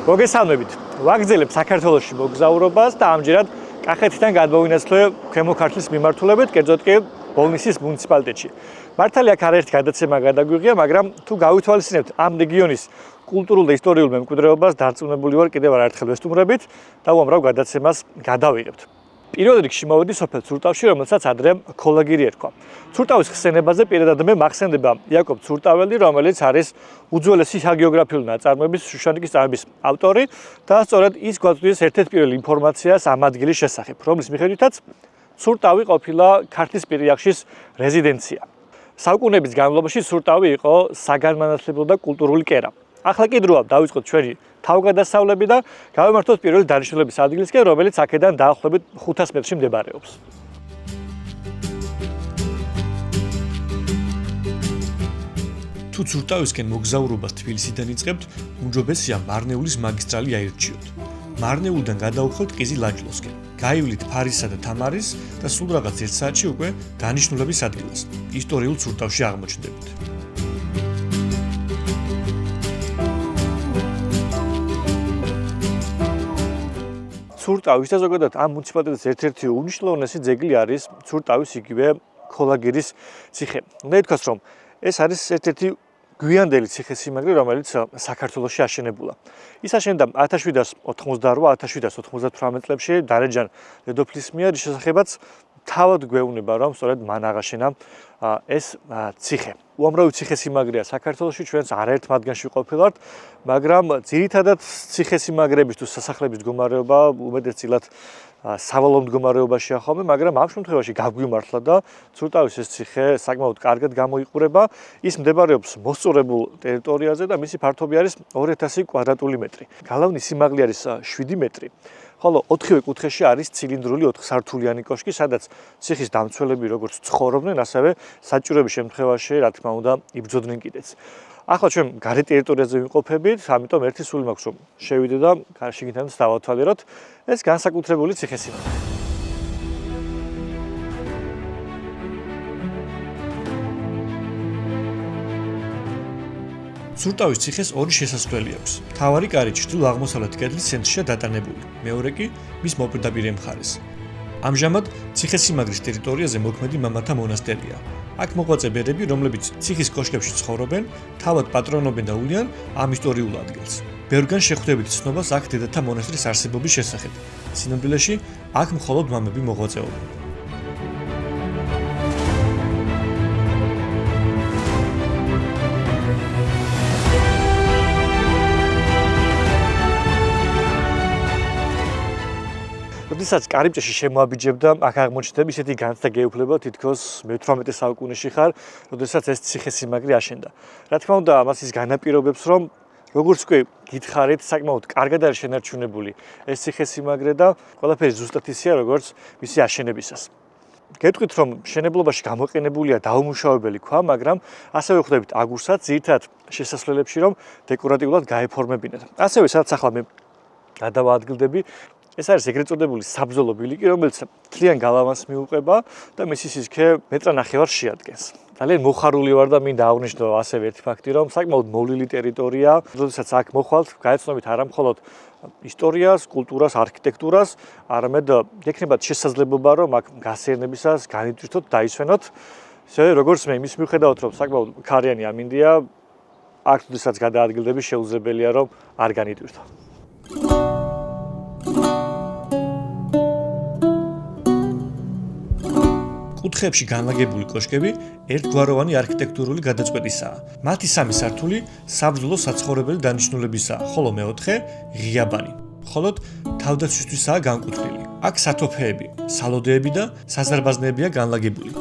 მოგესალმებით. ვაგრძელებ საქართველოში მოგზაურობას და ამჯერად კახეთიდან გადმოვინაცვლე ქვემო ქართლის მიმართულებით, კერძოდ კი ბოლნისის მუნიციპალიტეტში. მართალია აქ არაერთი გადაცემა გადაგვიღია, მაგრამ თუ გავითვალისწინებთ ამ რეგიონის კულტურულ და ისტორიულ მემკვიდრეობას, დარწმუნებული ვარ კიდევ არაერთხელ ვესტუმრებით და უამრავ გადაცემას გადავიღებთ. პირველ რიგში მოვედი სოფელ ცურტავში, რომელსაც ადრე ქოლაგირი ერქვა. ცურტავის ხსენებაზე პირადად მე მახსენდება იაკობ ცურტაველი, რომელიც არის უძველესი ჰაგიოგრაფიული ნაწარმოების შუშანიკის წამების ავტორი და სწორედ ის გვაწვდის ერთ-ერთ პირველ ინფორმაციას ამ ადგილის შესახებ, რომლის მიხედვითაც ცურტავი ყოფილა ქართლის პირიახშის რეზიდენცია. საუკუნეების განმავლობაში ცურტავი იყო საგანმანათლებლო და კულტურული კერა. ახლა კი დროა დავიწყოთ ჩვენი თავგადასავლები და გავემართოთ პირველი დანიშნულების ადგილისკენ, რომელიც აქედან დაახლოებით 500 მეტრში მდებარეობს. თუ ცურტავისკენ მოგზაურობას თბილისიდან იწყებთ, უმჯობესია მარნეულის მაგისტრალი აირჩიოთ. მარნეულიდან გადაუხოთ ყიზილ ლაჯლოსკენ. გაივლით ფარისა და თამარის და სულ რაღაც 1 საათში უკვე დანიშნულების ადგილას, ისტორიულ ცურტავში აღმოჩნდებით. ცურტავის და ზოგადად ამ მუნიციპალიტეტის ერთ-ერთი უმნიშვნელოვანესი ძეგლი არის ცურტავის იგივე ქოლაგირის ციხე. უნდა ითქვას, რომ ეს არის ერთ-ერთი გვიანდელი ციხესიმაგრე, რომელიც საქართველოში აშენებულა. ის აშენდა 1788-1798 წლებში დარეჯან დედოფლის მიერ, რის შესახებაც თავად გვეუბნება, რომ სწორედ მან აღაშენა ეს ციხე. უამრავი ციხესიმაგრეა საქართველოში, ჩვენც არაერთ მათგანში ყოფილვართ, მაგრამ ძირითადად ციხესიმაგრების თუ სასახლების მდგომარეობა უმეტესწილად სავალო მდგომარეობაშია ხოლმე, მაგრამ ამ შემთხვევაში გაგვიმართლა და ცურტავის ეს ციხე საკმაოდ კარგად გამოიყურება. ის მდებარეობს მოსწორებულ ტერიტორიაზე და მისი ფართობი არის 2000 კვადრატული მეტრი. გალავნის სიმაღლე არის 7 მეტრი. ხოლო 4-ვე კუთხეში არის ცილინდრული 4 სართულიანი კოშკი, სადაც ციხის დამცველები როგორც ცხოვრობდნენ, ასევე საჭიროების შემთხვევაში, რა თქმა უნდა, იბრძოდნენ კიდეც. ახლა ჩვენ გარე ტერიტორიაზე ვიმყოფებით, ამიტომ ერთი სული მაქვს, რომ შევიდე და შიგნიდან დავათვალიეროთ ეს განსაკუთრებული ციხესიმაგრე. ცურტავის ციხეს ორი შესასვლელი აქვს. მთავარი კარი ჩრდილო-აღმოსავლეთ კედლის ცენტრშია დატანებული, მეორე კი მის მოპირდაპირე მხარეს. ამჟამად ციხესიმაგრის ტერიტორიაზე მოქმედი მამათა მონასტერია. აქ მოღვაწე ბერები, რომლებიც ციხის კოშკებში ცხოვრობენ, თავად პატრონობენ და უვლიან ამ ისტორიულ ადგილს. ბევრგან შეხვდებით ცნობას აქ დედათა მონასტრის არსებობის შესახებ. სინამდვილეში აქ მხოლოდ მამები მოღვაწეობენ. როდესაც კარიბჭეში შემოაბიჯებდა, აქ აღმოჩნდება ისეთი განცდა გეუფლება, თითქოს მე-18 საუკუნეში ხარ, როდესაც ეს ციხესიმაგრე აშენდა. რა თქმა უნდა, ამას ის განაპირობებს, რომ როგორც კი გითხარით, საკმაოდ კარგად არის შენარჩუნებული ეს ციხესიმაგრე და ყველაფერი ზუსტად ისეა, როგორც მისი აშენებისას. გეტყვით, რომ მშენებლობაში გამოყენებულია დაუმუშავებელი ქვა, მაგრამ ასევე ხვდებით აგურსაც, ძირითადად შესასვლელებში, რომ დეკორატიულად გაეფორმებინათ. ასევე სადაც ახლა მე გადავაადგილდები, ეს არის ეგრეთ წოდებული საბრძოლო ბილიკი, რომელიც მთლიან გალავანს მიუყვება და მისი სიჩქარე მეტრ-ნახევარს შეადგენს. ძალიან მოხარული ვარ და მინდა აღვნიშნო ასევე ერთი ფაქტი, რომ საკმაოდ მოვლილი ტერიტორია, როდესაც აქ მოხვალთ, გაეცნობით არა მხოლოდ ისტორიას, კულტურას, არქიტექტურას, არამედ გექნებათ შესაძლებლობა, რომ აქ გასეირნებისას განიტვირთოთ, დაისვენოთ. ისე როგორც მე იმის მიუხედავად, რომ საკმაოდ ქარიანი ამინდია, აქ როდესაც გადაადგილდები, შეუძლებელია, რომ არ განიტვირთო. კუთხეებში განლაგებული კოშკები ერთგვაროვანი არქიტექტურული გადაწყვეტისაა. მათი 3 სართული საბრძოლო საცხოვრებელი დანიშნულებისაა, ხოლო მე-4 ღიაბანი. მხოლოდ თავდაცვისთვისაა განკუთვნილი. აქ სათოფეები, სალოდეები და საზარბაზნეებია განლაგებული.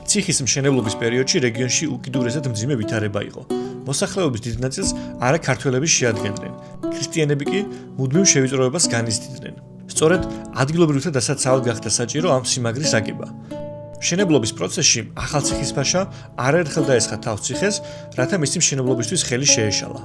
ციხის მშენებლობის პერიოდში რეგიონში უკიდურესად მძიმე ვითარება იყო. მოსახლეობის დიდ ნაწილს არა ქართველები შეადგენდნენ. ქრისტიანები კი მუდმივ შევიწროებას განიცდიდნენ. სწორედ ადგილობრივთა დასაცავად გახდა საჭირო ამ სიმაგრის აგება. მშენებლობის პროცესში ახალ ციხისფაშა არაერთხელ დაესხა თავს ციხეს, რათა მისი მშენებლობისთვის ხელი შეეშალა.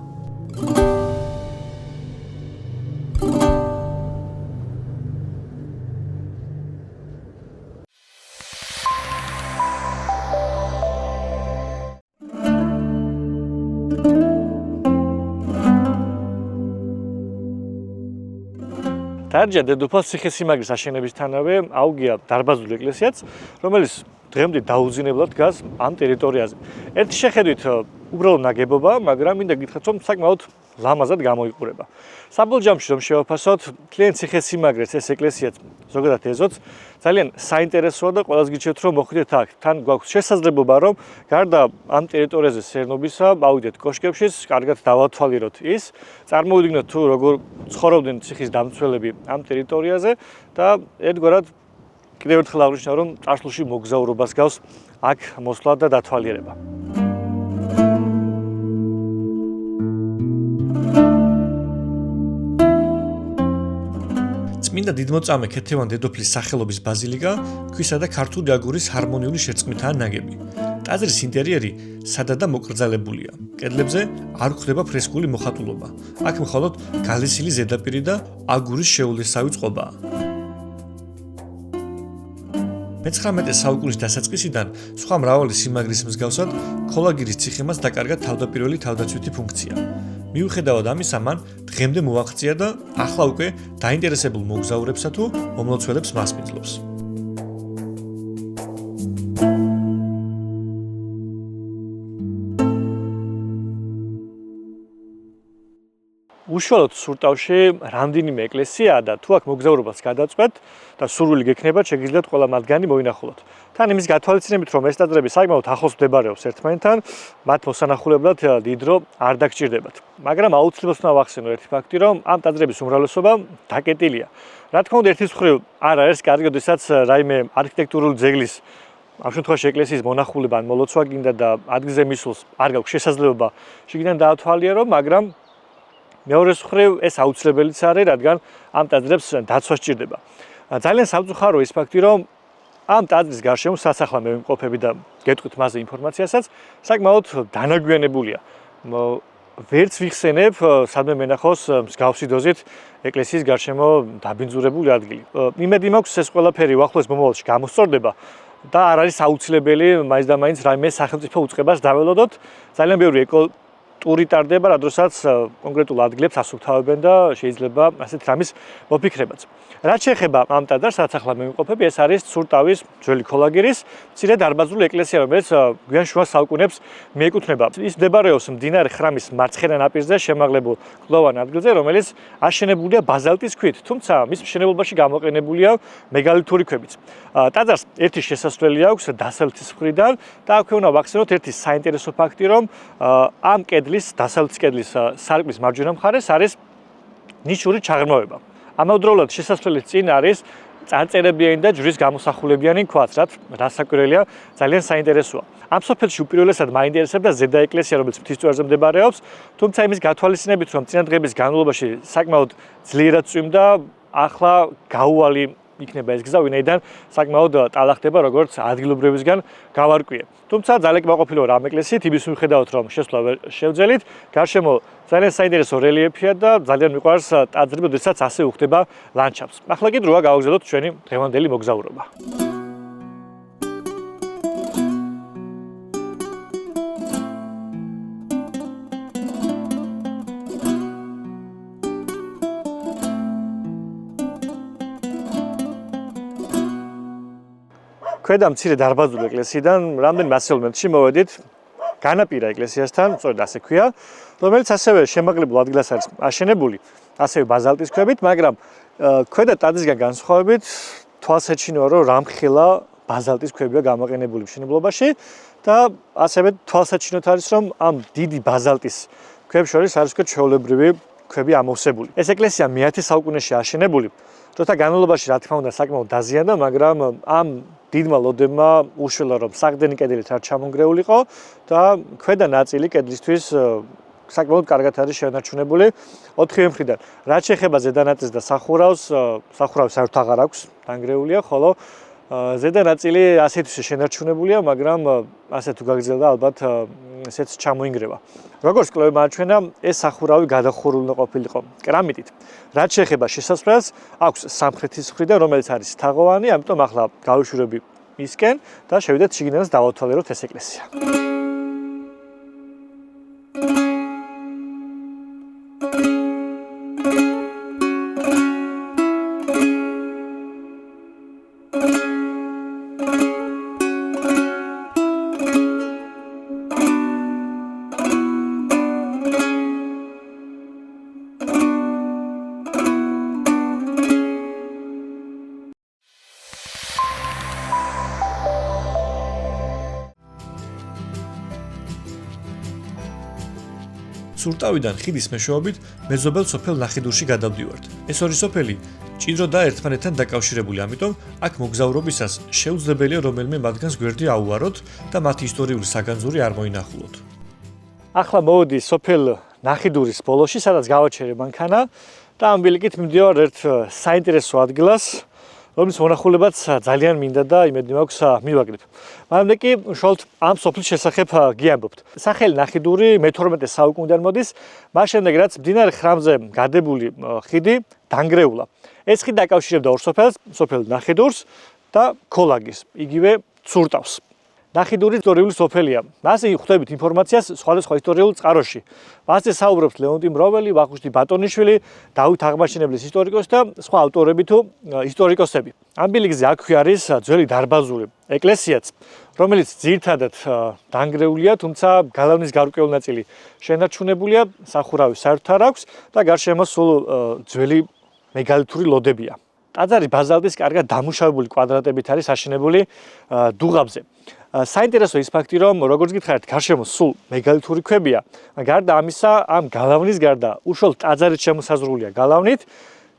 დაარჩა დედოფალ ციხესიმაგრის აშენებისთანავე აუგია დარბაზული ეკლესიაც, რომელიც დღემდე დაუძინებლად დგას ამ ტერიტორიაზე. ერთი შეხედვით უბრალო ნაგებობა, მაგრამ მინდა გითხრათ, რომ საკმაოდ ლამაზად გამოიყურება. საბოლოო რომ შევაფასოთ, თლიან ციხესიმაგრეს ეს ეკლესიაც ზოგადად ეზოც ძალიან საინტერესოა და ყველას გიჩვენებთ, რომ მოხვიდეთ აქ. თან გვაქვს შესაძლებლობა, რომ გარდა ამ ტერიტორიაზე სერნობისა, ავიდეთ კოშკებში, კარგად დავათვალიეროთ ის, წარმოვიდგინოთ თუ როგორ ცხოვრობდნენ ციხის დამცველები ამ ტერიტორიაზე და ერთგვარად კიდევ ერთხელ აღნიშნავ, რომ წარსულში მოგზაურობას გავს აქ მოსვლა და დათვალიერება. წმინდა დიდმოწამე ქეთევან დედოფლის სახელობის ბაზილიკა ქვისა და ქართული აგურის ჰარმონიული შერწყმითაა ნაგები. ტაძრის ინტერიერი სადა და მოკრძალებულია. კედლებზე არ გვხვდება ფრესკული მოხატულობა. აქ მხოლოდ გალესილი ზედაპირი და აგურის შეულესავი წყობაა. მე-19 საუკუნის დასაწყისიდან სხვა მრავალი სიმაგრის მსგავსად ქოლაგირის ციხე მას დაკარგა თავდაპირველი თავდაცვითი ფუნქცია. მიუხედავად ამისა, მან დღემდე მოაღწია და ახლა უკვე დაინტერესებულ მოგზაურებსა თუ მომლოცველებს მასპინძლობს. უშუალოდ სურტავში რამდენიმე ეკლესიაა და თუ აქ მოგზაურობას გადაწყვეტ და სურვილი გექნებათ, შეგიძლიათ ყველა მათგანი მოინახულოთ. თან იმის გათვალისწინებით, რომ ეს ტაძრები საკმაოდ ახლოს მდებარეობს ერთმანეთთან, მათ მოსანახულებლად დიდ დრო არ დაგჭირდებათ. მაგრამ აუცილებლად უნდა ვახსენო ერთი ფაქტი, რომ ამ ტაძრების უმრავლესობა დაკეტილია. რა თქმა უნდა, ერთის მხრივ არ არის კარგი, როდესაც რაიმე არქიტექტურული ძეგლის ამ შემთხვევაში ეკლესიის მონახულება ან მოლოცვა გინდა და ადგილზე მისულს არ გაქვს შესაძლებლობა შიგნიდან დაათვალიერო, მაგრამ მეორეს მხრივ ეს აუცილებელიც არის, რადგან ამ ტაძრებს დაცვა სჭირდება. ძალიან სამწუხაროა ის ფაქტი, რომ ამ ტაძრის გარშემო სასახლა მევიმყოფები და გეტყვით მასზე ინფორმაციასაც საკმაოდ დანაგვიანებულია. ვერც ვიხსენებ, სადმე მენახოს მსგავსი დოზით ეკლესიის გარშემო დაბინძურებული ადგილი. იმედი მაქვს, ეს ყველაფერი უახლოეს მომავალში გამოსწორდება და არ არის აუცილებელი მაინც და მაინც რაიმე სახელმწიფო უწყებას დაველოდოთ. ძალიან ბევრი ტური ტარდება, რა დროსაც კონკრეტულ ადგილებს ასუფთავებენ და შეიძლება ასეთ რამის მოფიქრებაც. რაც შეეხება ამ ტაძარს, რაც ახლა მევიმყოფები, ეს არის სურტავის ძველი ქოლაგირის მცირე დარბაზული ეკლესია, რომელიც გვიან შუა საუკუნეებს მიეკუთვნება. ის მდებარეობს მდინარე ხრამის მარცხენა ნაპირზე შემაღლებულ კლდოვან ადგილზე, რომელიც აშენებულია ბაზალტის ქვით, თუმცა მის მშენებლობაში გამოყენებულია მეგალითური ქვებიც. ტაძარს ერთი შესასვლელი აქვს დასავლეთის მხრიდან და აქვე უნდა ვახსენოთ ერთი საინტერესო ფაქტი, რომ ამ დასავლეთის კედლის სარკმლის მარჯვენა მხარეს არის ნიშური ჩაღრმავება. ამავდროულად შესასვლელის წინ არის წარწერებიანი და ჯვრის გამოსახულებიანი ქვაც, რაც საკვირველია ძალიან საინტერესოა. ამ სოფელში უპირველესად მაინტერესებდა ზედა ეკლესია, რომელიც მთისწვერზე მდებარეობს, თუმცა იმის გათვალისწინებით, რომ წინადღების განმავლობაში საკმაოდ ძლიერად წვიმდა, ახლა გაუვალი იქნება ეს გზა, ვინაიდან საკმაოდ ტალახდება როგორც ადგილობრივისგან გავარკვიე. თუმცა ძალიან კმაყოფილო რა ამ ეკლესიით, იმის მიუხედავად, რომ შესვლა ვერ შევძელით, გარშემო ძალიან საინტერესო რელიეფია და ძალიან მიყვარს ტაძრები, როდესაც ასე უხდება ლანდშაფტს. ახლა კი დროა გავაგზავნოთ ჩვენი დღევანდელი მოგზაურობა. ქვედა მცირე დარბაზული ეკლესიიდან რამდენიმე ასეულ მეტრში მოვედით განაპირა ეკლესიასთან, სწორედ ასე ქვია, რომელიც ასევე შემაღლებულ ადგილას არის აშენებული, ასევე ბაზალტის ქვებით, მაგრამ ქვედა ტაძრისგან განსხვავებით თვალს ეჩინოა, რომ რამხელა ბაზალტის ქვებია გამოყენებული მშენებლობაში და ასევე თვალს ეჩინოთ არის, რომ ამ დიდი ბაზალტის ქვებს შორის არის უკვე ჩვეულებრივი ქვები ამოვსებული. ეს ეკლესია მე-10 საუკუნეში აშენებული, დროთა განმავლობაში რა თქმა უნდა საკმაოდ დაზიანდა, მაგრამ ამ დიდმა ლოდებმა უშველა რომ საყრდენი კედლით არ ჩამონგრეულიყო და ქვედა ნაწილი კედლისთვის საკმაოდ კარგად არის შენარჩუნებული 4-ვე მხრიდან. რაც შეეხება ზედა ნაწილს და სახურავს, სახურავი საერთოდ აღარ აქვს, დანგრეულია, ხოლო ზედა ნაწილი ასეთ შენარჩუნებულია, მაგრამ ასე თუ გაგრძელდა ალბათ ესეც ჩამოინგრევა. როგორც კვლევებმა აჩვენა, ეს სახურავი გადახურული უნდა ყოფილიყო კრამიტით. რაც შეეხება შესასვლელს, აქვს სამხრეთის მხრიდან, რომელიც არის თაღოვანი, ამიტომ ახლა გავიშვირები ისკენ და შევიდეთ შიგნიდან დავათვალიეროთ ეს ეკლესია. ცურტავიდან ხიდის მეშვეობით მეზობელ სოფელ ნახიდურში გადავდივართ. ეს ორი სოფელი ჭიდროდაა ერთმანეთთან დაკავშირებული, ამიტომ აქ მოგზაურობისას შეუძლებელია რომელიმე მათგანს გვერდი აუვაროთ და მათი ისტორიული საგანძური არ მოინახულოთ. ახლა მოვედი სოფელ ნახიდურის ბოლოში, სადაც გავაჩერე მანქანა და ამ ბილიკით მივდივარ ერთ საინტერესო ადგილას, რომლის მონახულებაც ძალიან მინდა და იმედი მაქვს მივაგნებ. მანამდე კი უშუალოდ ამ სოფლის შესახებ გიამბობთ. სახელი ნახიდური მე-12 საუკუნიდან მოდის, მას შემდეგ რაც მდინარე ხრამზე გადებული ხიდი დანგრეულა. ეს ხიდი დაკავშირებდა ორ სოფელს, სოფელ ნახიდურს და ქოლაგის, იგივე ცურტავს. ნახიდური ისტორიული სოფელია. მასზე ხვდებით ინფორმაციას სხვადასხვა ისტორიულ წყაროში. მასზე საუბრობს ლეონტი მროველი, ვახუშტი ბატონიშვილი, დავით აღმაშენებლის ისტორიკოსი და სხვა ავტორები თუ ისტორიკოსები. ამ ბილიკზე აქვე არის ძველი დარბაზული ეკლესიაც, რომელიც ძირითადად დანგრეულია, თუმცა გალავნის გარკვეული ნაწილი შენარჩუნებულია, სახურავი საერთოდ არ აქვს და გარშემო სულ ძველი მეგალითური ლოდებია. ტაძარი ბაზალტის კარგად დამუშავებული კვადრატებით არის აშენებული დუღაბზე. საინტერესო ის ფაქტი, რომ როგორც გითხარით, გარშემო სულ მეგალითური ქვებია. გარდა ამისა, ამ გალავნის გარდა უშუალოდ ტაძარით შემოსაზღვრულია გალავნით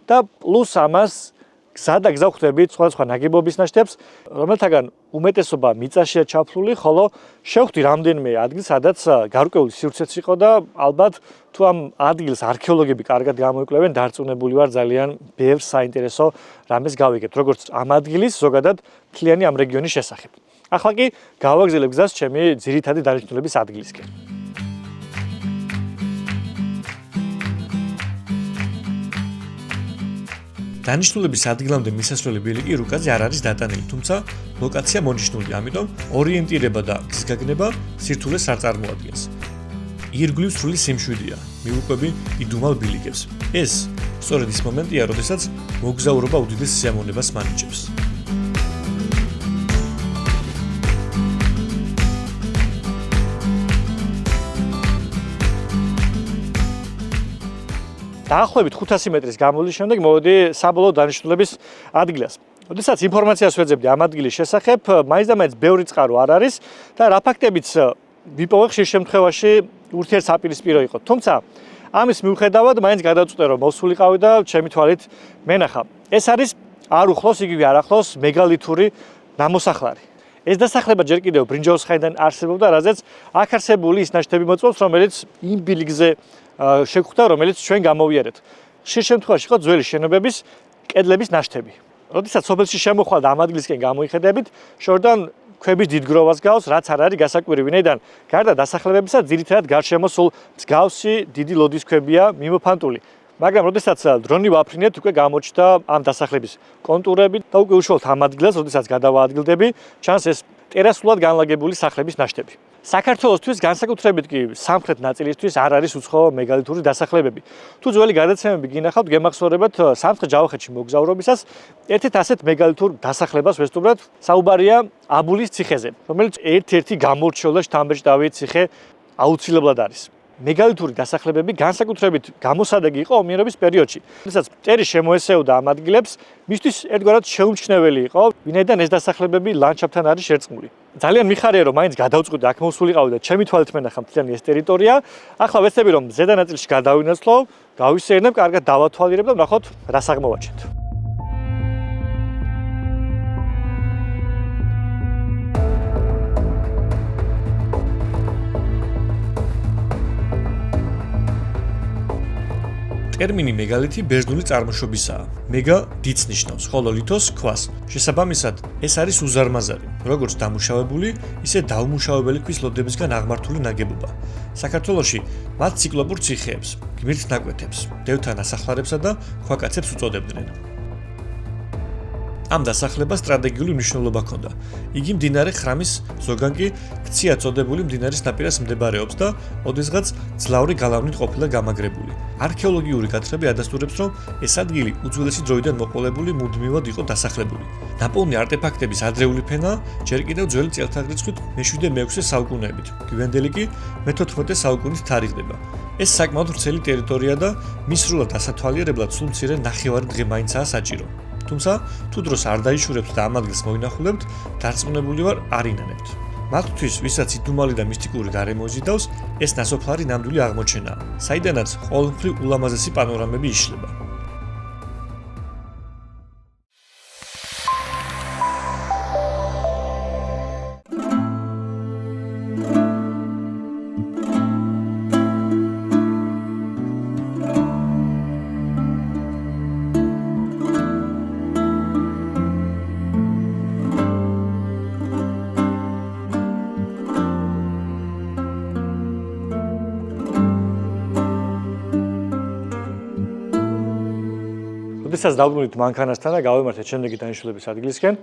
და პლუს ამას გზა და გზა ხვდებით სხვადასხვა ნაგებობის ნაშთებს, რომელთაგან უმეტესობა მიწაშია ჩაფლული, ხოლო შევხვდი რამდენიმე ადგილს, სადაც გარკვეული სივრცეც იყო და ალბათ თუ ამ ადგილს არქეოლოგები კარგად გამოიკვლევენ, დარწმუნებული ვარ ძალიან ბევრ საინტერესო რამეს გავიგებთ, როგორც ამ ადგილის, ზოგადად მთლიანი ამ რეგიონის შესახებ. ახლა კი გავაგზავნებ გზას ჩემი ძირითადი დანიშნულების ადგილისკენ. დანიშნულების ადგილამდე მისასვლელი ბილიკი რუკაზე არ არის დატანილი, თუმცა ლოკაცია მონიშნული, ამიტომ ორიენტირება და გზგაგნება სირთულეს არ წარმოადგენს. ირგვლივ სრული სიმშვიდეა, მიუყვები იდუმალ ბილიკებს. ეს სწორედ ის მომენტია, როდესაც მოგზაურობა უდიდეს სიამოვნებას მანიჭებს. დაახლოებით 500 მეტრის გამოვლის შემდეგ მოვედი საბოლოო დანიშნულების ადგილას. როდესაც ინფორმაციას ვეძებდი ამ ადგილის შესახებ, მაინც და მაინც ბევრი წყარო არ არის და რა ფაქტებიც ვიპოვე ხშირ შემთხვევაში ურთიერთსაპირისპირო იყო. თუმცა ამის მიუხედავად მაინც გადავწყვიტე რომ მოსულიყავი და ჩემი თვალით მენახა. ეს არის არ უხლოს, იგივე არ ახლოს მეგალითური ნამოსახლარი. ეს დასახლება ჯერ კიდევ ბრინჯაოს ხანიდან არსებობდა, რაზეც აქ არსებული ის ნაშთები მოწმობს, რომელიც იმ ბილიკზე შეგვხვდა, რომელიც ჩვენ გამოვიარეთ. ხშირ შემთხვევაში იყო ძველი შენობების კედლების ნაშთები. როდესაც სოფელში შემოხვალ და ამ ადგილისკენ გამოიხედებით, შორიდან ქვების დიდგროვას გავს, რაც არ არის გასაკვირი, ვინაიდან გარდა დასახლებებისა, ძირითადად გარშემო სულ მსგავსი დიდი ლოდის ქვებია მიმოფანტული. მაგრამ როდესაც დრონი ვაფრინეთ, უკვე გამოჩნდა ამ დასახლების კონტურები და უკვე უშუალოდ ამ ადგილას, როდესაც გადავაადგილდები, ჩანს ეს ტერასულად განლაგებული სახლების ნაშთები. საქართველოსთვის განსაკუთრებით კი სამხრეთ ნაწილისთვის არ არის უცხო მეგალითური დასახლებები. თუ ძველი გადაცემები გინახავთ, გემახსოვრებათ სამხრეთ ჯავახეთში მოგზაურობისას ერთ-ერთ ასეთ მეგალითურ დასახლებას ვესტუმროთ, საუბარია აბულის ციხეზე, რომელიც ერთ-ერთი გამორჩეულ და შთამბეჭდავი ციხე აუცილებლად არის. მეგალითური დასახლებები განსაკუთრებით გამოსადეგი იყო ომიერობის პერიოდში. როდესაც მტერი შემოესეოდა ამ ადგილებს, მისთვის ერთგვარად შეუმჩნეველი იყო, ვინაიდან ეს დასახლებები ლანდშაფტთან არის შერწყმული. ძალიან მიხარია, რომ მაინც გადავწყვიტე აქ მოსულიყავი და ჩემი თვალით მენახა მთლიანი ეს ტერიტორია. ახლა ვეცდები, რომ ზედა ნაწილში გადავინაცვლო, გავისეირნებ, კარგად დავათვალიერებ და ვნახოთ, რას აღმოვაჩენთ. ტერმინი მეგალითი ბერძნული წარმოშობისაა. მეგა დიდს ნიშნავს, ხოლო ლითოს ქვას. შესაბამისად, ეს არის უზარმაზარი, როგორც დამუშავებული, ისე დაუმუშავებელი ქვის ლოდებისგან აღმართული ნაგებობა. საქართველოში მათ ციკლოპურ ციხეებს, გმირთ ნაკვეთებს, დევთა ნასახლარებსა და ქვაკაცებს უწოდებდნენ. ამ დასახლებას სტრატეგიული მნიშვნელობა ჰქონდა. იგი მდინარე ხრამის ზოგან კი ქცია წოდებული მდინარის ნაპირას მდებარეობს და ოდესღაც ძლავრი გალავნით ყოფილა გამაგრებული. არქეოლოგიური გათხრები ადასტურებს, რომ ეს ადგილი უძველესი დროიდან მოყოლებული მუდმივად იყო დასახლებული. ნაპოვნი არტეფაქტების ადრეული ფენა ჯერ კიდევ ძველი წელთაღრიცხვით მე-7-მე-6 საუკუნეებით. გვიანდელი კი მე-14 საუკუნის თარიღდება. ეს საკმაოდ ვრცელი ტერიტორია და მის სრულად დასათვალიერებლად სულ მცირე ნახევარი დღე მაინცაა საჭირო. თუმცა, თუ დროს არ დაიშურებთ და ამ ადგილს მოინახულებთ, დარწმუნებული ვარ, არ ინანებთ. მათთვის, ვისაც იდუმალი და მისტიკური გარემო იზიდავს, ეს ნასოფლარი ნამდვილი აღმოჩენაა, საიდანაც ყოველმხრივ ულამაზესი პანორამები იშლება. როდესაც დავბრუნდით მანქანასთან და გავემართეთ შემდეგი დანიშნულების ადგილისკენ,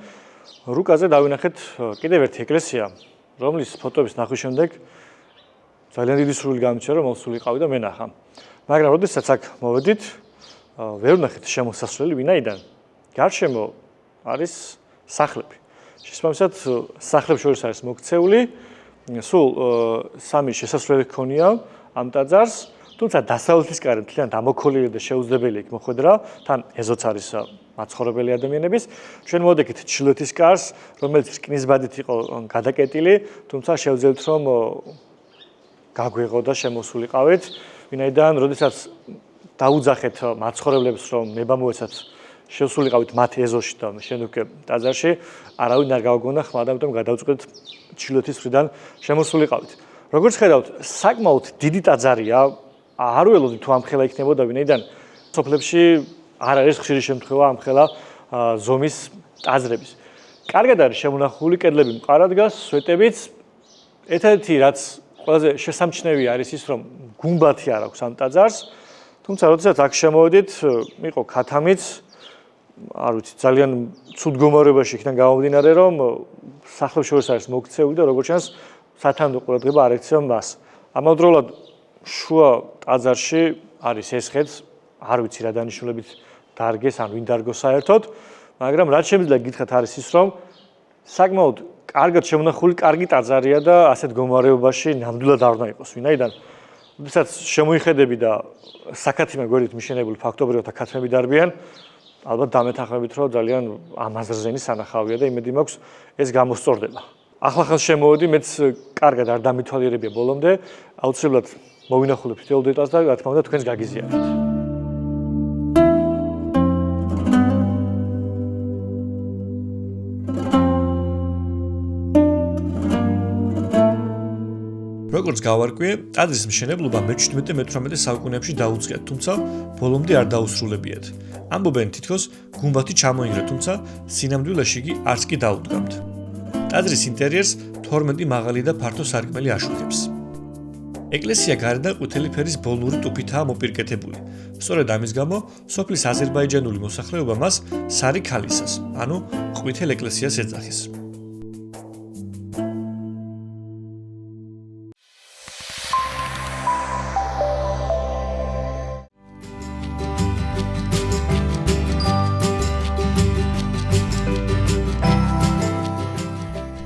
რუკაზე დავინახეთ კიდევ ერთი ეკლესია, რომლის ფოტოების ნახვის შემდეგ ძალიან დიდი სურვილი გამიჩნდა, რომ მოსულიყავი და მენახა. მაგრამ როდესაც აქ მოვედით, ვერ ვნახეთ შემოსასვლელი ვინაიდან. გარშემო არის სახლები. შესაბამისად, სახლებს შორის არის მოქცეული, სულ 3 შესასვლელი ჰქონია ამ ტაძარს. თუმცა დასავლეთის კარი მთლიან დამოქოლილი და შეუძლებელი იქ მოხვედრა, თან ეზოც არის მაცხოვრებელი ადამიანების. ჩვენ მოვდექით ჩრდილოეთის კარს, რომელიც რკინისბადით იყო გადაკეტილი, თუმცა შევძლებთ რომ გაგვეღო და შემოსულიყავით, ვინაიდან როდესაც დაუძახეთ მაცხოვრებლებს რომ ნება მოეცათ შევსულიყავით მათ ეზოში და შემდეგ ტაძარში, არავინ არ გავგონა ხმა და ამიტომ გადავწყვეტ ჩრდილოეთის მხრიდან შემოსულიყავით. როგორც ხედავთ, საკმაოდ დიდი ტაძარია. არ ველოდი თუ ამხელა იქნებოდა, ვინაიდან სოფლებში არ არის ხშირი შემთხვევა ამხელა ზომის ტაძრების. კარგად არის შემონახული, კედლები მყარად დგას, სვეტებიც. ერთ-ერთი რაც ყველაზე შესამჩნევი არის ის, რომ გუმბათი არ აქვს ამ ტაძარს. თუმცა როდესაც აქ შემოვედით, იყო ქათამიც, არ ვიცი, ძალიან ცუდ მდგომარეობაში იქიდან გამომდინარე, რომ სახლებს შორის არის მოქცეული და როგორც ჩანს, სათანადო ყურადღება არ ექცევა მას. ამავდროულად შუა ტაძარში არის ეს ხედს, არ ვიცი რა დანიშნულებით დარგეს, ან ვინ დარგოს საერთოდ, მაგრამ რაც შემიძლია გითხრათ არის ის, რომ საკმაოდ კარგად შემონახული, კარგი ტაძარია და ასეთ მდგომარეობაში ნამდვილად არ უნდა იყოს, ვინაიდან როდესაც შემოიხედები და საქათმე გვერდით მიშენებული ფაქტობრივად ქათმები დარბიან, ალბათ დამეთანხმებით, რომ ძალიან ამაზრზენი სანახავია და იმედი მაქვს ეს გამოსწორდება. ახლა შემოვედი, მეც კარგად არ დამითვალიერებია ბოლომდე, აუცილებლად მოვინახულებ თითოეულ დეტალს და რა თქმა უნდა თქვენს გაგიზიარებთ. როგორც გავარკვიე, ტაძრის მშენებლობა მე-17-18 საუკუნეებში დაუწყიათ, თუმცა ბოლომდე არ დაუსრულებიათ. ამბობენ თითქოს გუმბათი ჩამოინგრა, თუმცა სინამდვილეში კი არც კი დაუდგამთ. ტაძრის ინტერიერს 12 მაღალი და ფართო სარკმელი აშუქებს. ეკლესია გარედან ყვითელი ფერის ბოლნური ტუფითაა მოპირკეთებული. სწორედ ამის გამო სოფლის აზერბაიჯანული მოსახლეობა მას სარი ქალისას, ანუ ყვითელ ეკლესიას ეძახის.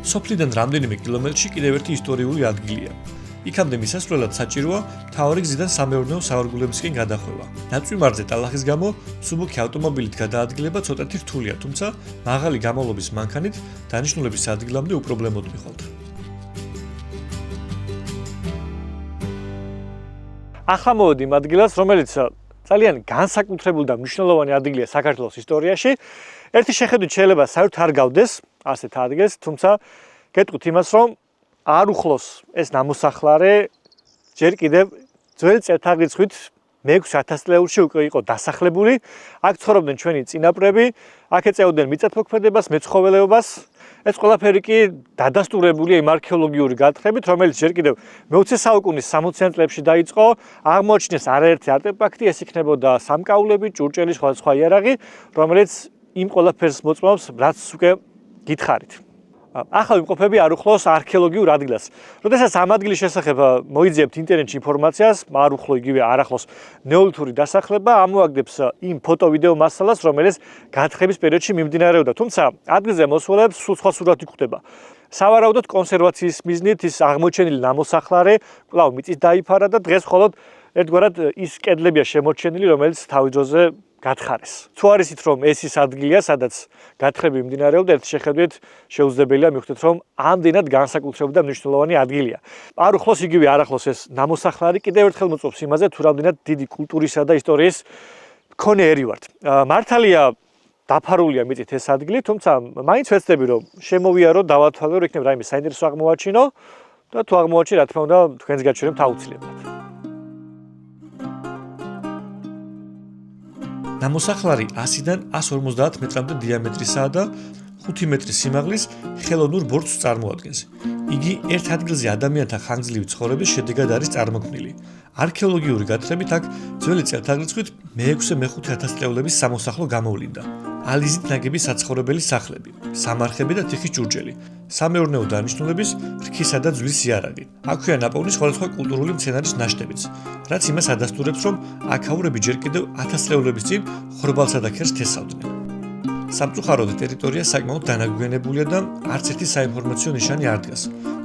სოფლიდან რამდენიმე კილომეტრში კიდევ ერთი ისტორიული ადგილია. იქამდე მისასვლელად საჭიროა მთავარი გზიდან სამეურნეო საორგულებისკენ გადახვევა. ნაწვიმარზე ტალახის გამო მსუბუქი ავტომობილით გადაადგილება ცოტათი რთულია, თუმცა მაღალი გამავლობის მანქანით დანიშნულების ადგილამდე უპრობლემოდ მიხვალთ. ახლა მოვედი იმ ადგილას, რომელიც ძალიან განსაკუთრებული და მნიშვნელოვანი ადგილია საქართველოს ისტორიაში. ერთი შეხედვით შეიძლება საერთოდ არ გავდეს ასეთ ადგილს, თუმცა გეტყვით იმას, რომ არ უხლოს ეს ნამოსახლარე ჯერ კიდევ ძველი წელთაღრიცხვით მე-6000 წლებში უკვე იყო დასახლებული. აქ ცხოვრობდნენ ჩვენი წინაპრები, აქ ეწეოდნენ მიწათმოქმედებას, მეცხოველეობას. ეს ყველაფერი კი დადასტურებულია იმ არქეოლოგიური გათხრებით, რომელიც ჯერ კიდევ მე-20 საუკუნის 60-იან წლებში დაიწყო. აღმოაჩინეს არაერთი არტეფაქტი, ეს იქნებოდა სამკაულები, ჭურჭელი, სხვა იარაღი, რომელიც იმ ყველაფერს მოწმობს, რაც უკვე გითხარით. ახლა ვიმყოფები არ უხლოს არქეოლოგიურ ადგილას. როდესაც ამ ადგილის შესახებ მოიძიებთ ინტერნეტში ინფორმაციას, არ უხლო იგივე არ ახლოს ნეოლითური დასახლება, ამოაგდებს იმ ფოტო-ვიდეო მასალას, რომელიც გათხრების პერიოდში მიმდინარეობდა. თუმცა ადგილზე მოსვლებს სულ სხვა სურათი გვხვდება. სავარაუდოდ კონსერვაციის მიზნით ის აღმოჩენილი ნამოსახლარე კვლავ მიწით დაიფარა და დღეს მხოლოდ ერთგვარად ის კედლებია შემორჩენილი, რომელიც თავი ძოზე გათხარეს. თუ არის ითქვა, რომ ეს ის ადგილია, სადაც გათხრები მიმდინარეობდა, ერთ შეხედვით შეუძლებელია მივხვდეთ, რომ ამდენად განსაკუთრებული და მნიშვნელოვანი ადგილია. არ უხლოს იგივე არ ახლოს ეს ნამოსახლარი, კიდევ ერთხელ მოწობს იმაზე, თუ რამდენად დიდი კულტურისა და ისტორიის მქონე ერი ვართ. მართალია დაფარულია მიწით ეს ადგილი, თუმცა მაინც ვეცდები, რომ შემოვიარო, დავათვალე, რომ იქნებ რაიმე საინტერესო აღმოვაჩინო და თუ აღმოვაჩინე, რა თქმა უნდა, თქვენს გაჩვენებთ აუცილებლად. ნამოსახლარი 100-დან 150 მეტრამდე დიამეტრისაა და 5 მეტრის სიმაღლის ხელოვნურ ბორცვს წარმოადგენს. იგი ერთ ადგილზე ადამიანთა ხანგრძლივი ცხოვრების შედეგად არის წარმოქმნილი. არქეოლოგიური გათხრებით აქ ძველი წელთაღრიცხვით მე-6-მე-5 ათასწლეულების სამოსახლო გამოვლინდა. ალიზით ნაგები საცხოვრებელი სახლები, სამარხები და თიხის ჭურჭელი, სამეურნეო დანიშნულების რქისა და ძვლის იარაღი. აქვეა ნაპოვნი სხვადასხვა კულტურული მცენარის ნაშთებიც, რაც იმას ადასტურებს, რომ აქაურები ჯერ კიდევ ათასწლეულების წინ ხორბალსა და ქერს თესავდნენ. სამწუხაროდ ტერიტორია საკმაოდ დანაგვიანებულია და არც ერთი საინფორმაციო ნიშანი არ დგას,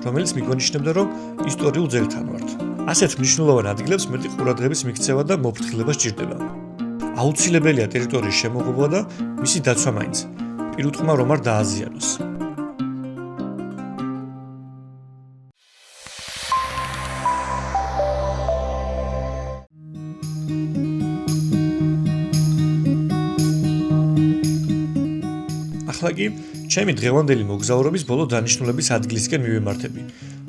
რომელიც მიგონიშნებდა, რომ ისტორიულ ძეგლთან ვართ. ასეთ მნიშვნელოვან ადგილებს მეტი ყურადღების მიქცევა და მოფრთხილება სჭირდება. აუცილებელია ტერიტორიის შემოღობა და მისი დაცვა მაინც. პირუტყმა რომ არ დააზიანოს. ახლა კი ჩემი დღევანდელი მოგზაურობის ბოლო დანიშნულების ადგილისკენ მივემართები.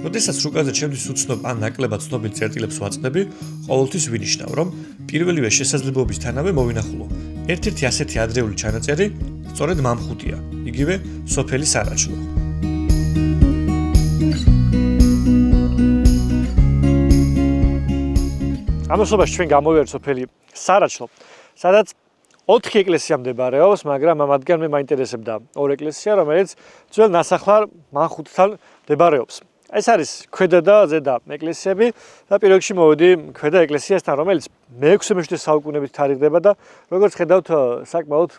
როდესაც რუკაზე ჩემთვის უცნობ ან ნაკლებად ცნობილ წერტილებს ვაწყდები, ყოველთვის ვინიშნავ, რომ პირველივე შესაძლებლობისთანავე მოვინახულო. ერთ-ერთი ასეთი ადრეული ჩანაწერი სწორედ მამხუტია, იგივე სოფელი სარაჩლო. ამასობაში ჩვენ გამოვიარეთ სოფელი სარაჩლო, სადაც 4 ეკლესია მდებარეობს, მაგრამ ამათგან მე მაინტერესებდა ორ ეკლესია, რომელიც ძველ ნასახლარ მამხუტთან მდებარეობს. ეს არის ქვედა და ზედა ეკლესიები და პირველ რიგში მოვედი ქვედა ეკლესიასთან, რომელიც მე-6-მე-7 საუკუნეებით თარიღდება და როგორც ხედავთ, საკმაოდ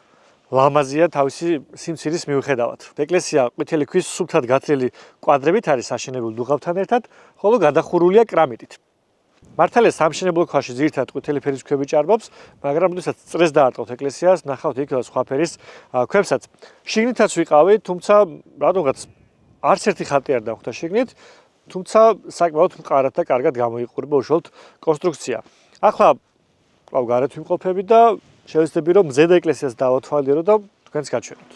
ლამაზია თავისი სიმცირის მიუხედავად. ეკლესია ყვითელი ქვის სუფთად გათლილი კვადრებით არის აშენებული დუღაბთან ერთად, ხოლო გადახურულია კრამიტით. მართალია სამშენებლო ქვაში ძირითადად ყვითელი ფერის ქვები ჭარბობს, მაგრამ როდესაც წრეს დაარტყავთ ეკლესიას, ნახავთ იქ სხვა ფერის ქვებსაც. შიგნითაც ვიყავი, თუმცა რადგანაც არც ერთი ხატი არ დახვდა შიგნით, თუმცა საკმაოდ მყარად და კარგად გამოიყურება უშუალოდ კონსტრუქცია. ახლა ყავ გარეთ ვიმყოფები და შევეცდები რომ ზედა ეკლესიას დავათვალიერო და თქვენს გაჩვენოთ.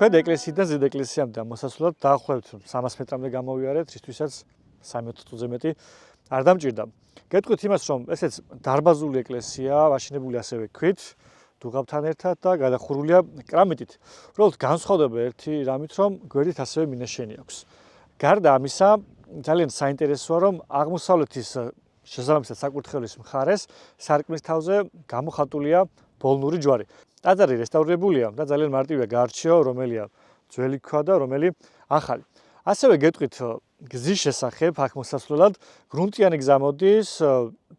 ქვედ ეკლესიიდან ზედ ეკლესიამდე მოსასვლელად დაახლოებით 300 მეტრამდე გამოვიარეთ, რისთვისაც 3 წუთზე მეტი არ დამჭირდა. გეტყვით იმას, რომ ესეც დარბაზული ეკლესიაა, აშენებული ასევე ქვით, დუღაბთან ერთად და გადახურულია კრამიტით. უბრალოდ განსხვავდება ერთი რამით, რომ გვერდით ასევე მინაშენი აქვს. გარდა ამისა, ძალიან საინტერესოა, რომ აღმოსავლეთის შესაბამისად საკურთხევლის მხარეს სარკმლის თავზე გამოხატულია ბოლნური ჯვარი. ტაძარი რესტავრირებულია და ძალიან მარტივია გაარჩიო, რომელია ძველი ქვა და რომელი ახალი. ასევე გეტყვით გზის შესახებ აქ მოსასვლელად, გრუნტიანი გზა მოდის,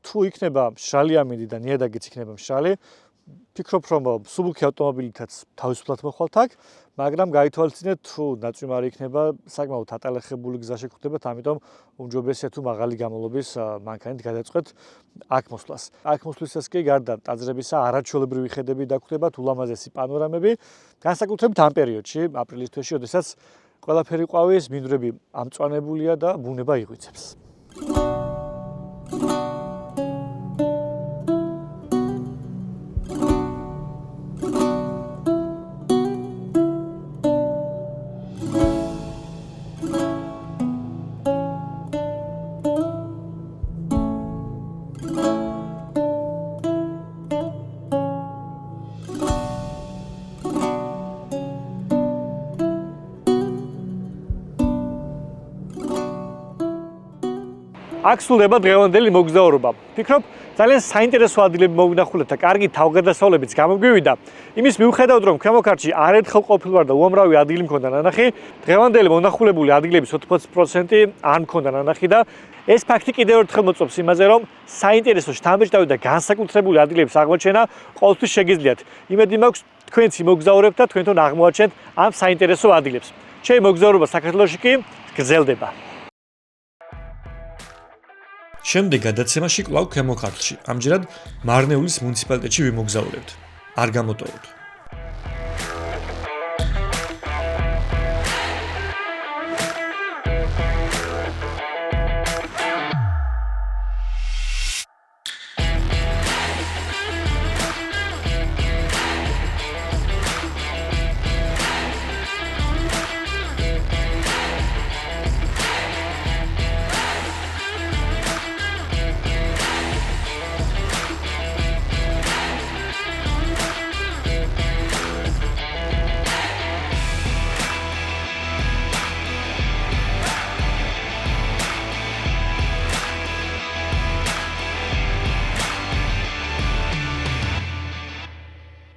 თუ იქნება მშრალი ამინდი და ნიადაგიც იქნება მშრალი, ფიქრობ, რომ მსუბუქი ავტომობილითაც თავისუფლად მოხვალთ აქ, მაგრამ გაითვალისწინეთ, თუ ნაწვიმარი იქნება, საკმაოდ ატალახებული გზა შეგხვდებათ, ამიტომ უმჯობესია თუ მაღალი გამავლობის მანქანით გადაწყვეტ აქ მოსვლას. აქ მოსვლისას კი გარდა ტაძრებისა არაჩვეულებრივი ხედები დაგხვდებათ, ულამაზესი პანორამები, განსაკუთრებით ამ პერიოდში, აპრილის თვეში, როდესაც ყველაფერი ყვავის, მინდვრები ამწვანებულია და ბუნება იღვიძებს. აქ სრულდება დღევანდელი მოგზაურობა. ვფიქრობ, ძალიან საინტერესო ადგილები მოვინახულეთ და კარგი თავგადასავლებიც გამოგვივიდა. იმის მიუხედავად, რომ ქვემო ქართლში არერთხელ ყოფილ ვარ და უამრავი ადგილი მქონდა ნანახი, დღევანდელი მონახულებული ადგილების 80% არ მქონდა ნანახი და ეს ფაქტი კიდევ ერთხელ მოწმობს იმაზე, რომ საინტერესო შთამბეჭდავი და განსაკუთრებული ადგილების აღმოჩენა ყოველთვის შეგიძლიათ. იმედი მაქვს, თქვენც იმოგზაურებთ და თქვენ თვითონ აღმოაჩენთ ამ საინტერესო ადგილებს. ჩემი მოგზაურობა საქართველოში კი გრძელდება. შემდეგ გადაცემაში კვლავ ქვემო ქართლში. ამჯერად მარნეულის მუნიციპალიტეტში ვიმოგზაურებთ. არ გამოტოვოთ.